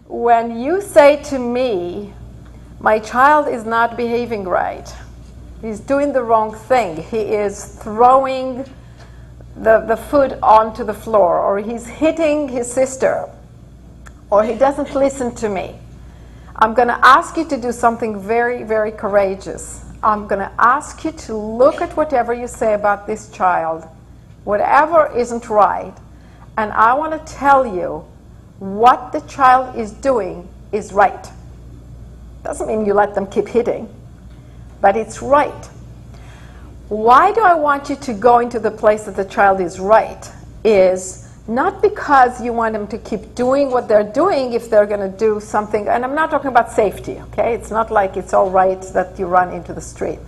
when you say to me, my child is not behaving right, he's doing the wrong thing, he is throwing the food onto the floor, or he's hitting his sister, or he doesn't listen to me, I'm going to ask you to do something very, very courageous. I'm going to ask you to look at whatever you say about this child, whatever isn't right, and I want to tell you what the child is doing is right. Doesn't mean you let them keep hitting, but it's right. Why do I want you to go into the place that the child is right? Is not because you want them to keep doing what they're doing if they're going to do something, and I'm not talking about safety, okay? It's not like it's all right that you run into the street.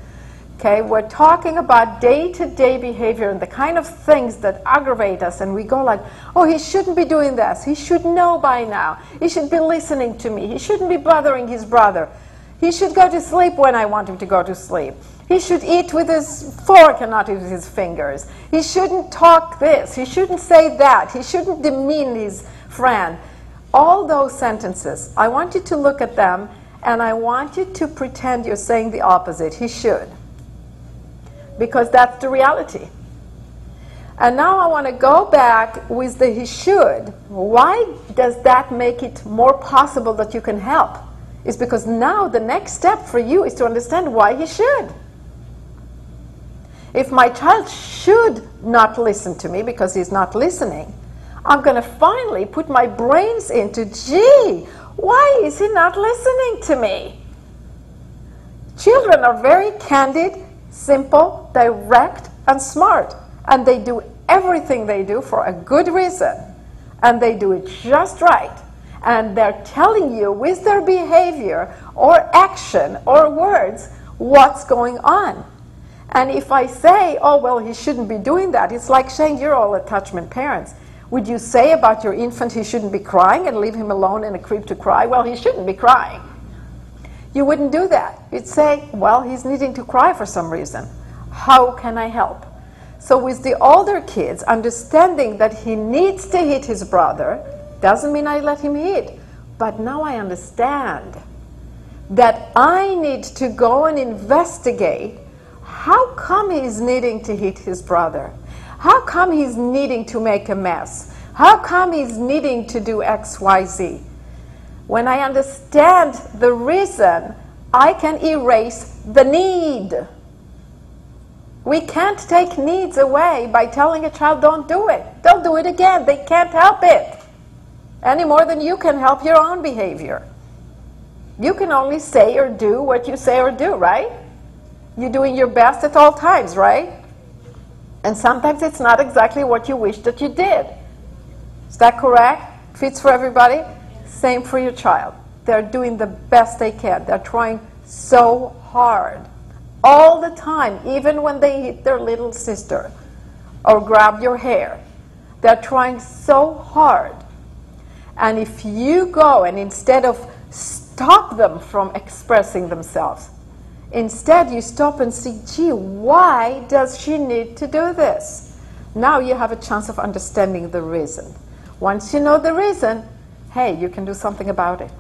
Okay, we're talking about day-to-day behavior and the kind of things that aggravate us, and we go like, oh, he shouldn't be doing this. He should know by now. He should be listening to me. He shouldn't be bothering his brother. He should go to sleep when I want him to go to sleep. He should eat with his fork and not with his fingers. He shouldn't talk this. He shouldn't say that. He shouldn't demean his friend. All those sentences, I want you to look at them, and I want you to pretend you're saying the opposite. He should. Because that's the reality. And now I want to go back with the he should. Why does that make it more possible that you can help? It's because now the next step for you is to understand why he should. If my child should not listen to me because he's not listening, I'm going to finally put my brains into, gee, why is he not listening to me? Children are very candid, simple, direct, and smart. And they do everything they do for a good reason. And they do it just right. And they're telling you with their behavior or action or words what's going on. And if I say, oh, well, he shouldn't be doing that, it's like saying you're all attachment parents. Would you say about your infant he shouldn't be crying and leave him alone in a crib to cry? Well, he shouldn't be crying. You wouldn't do that. You'd say, well, he's needing to cry for some reason. How can I help? So with the older kids, understanding that he needs to hit his brother doesn't mean I let him hit. But now I understand that I need to go and investigate how come he's needing to hit his brother? How come he's needing to make a mess? How come he's needing to do X, Y, Z? When I understand the reason, I can erase the need. We can't take needs away by telling a child, don't do it. Don't do it again. They can't help it. Any more than you can help your own behavior. You can only say or do what you say or do, right? You're doing your best at all times, right? And sometimes it's not exactly what you wish that you did. Is that correct? Fits for everybody? Same for your child. They're doing the best they can. They're trying so hard. All the time, even when they hit their little sister or grab your hair. They're trying so hard. And if you go and instead of stop them from expressing themselves, instead you stop and see, gee, why does she need to do this? Now you have a chance of understanding the reason. Once you know the reason, hey, you can do something about it.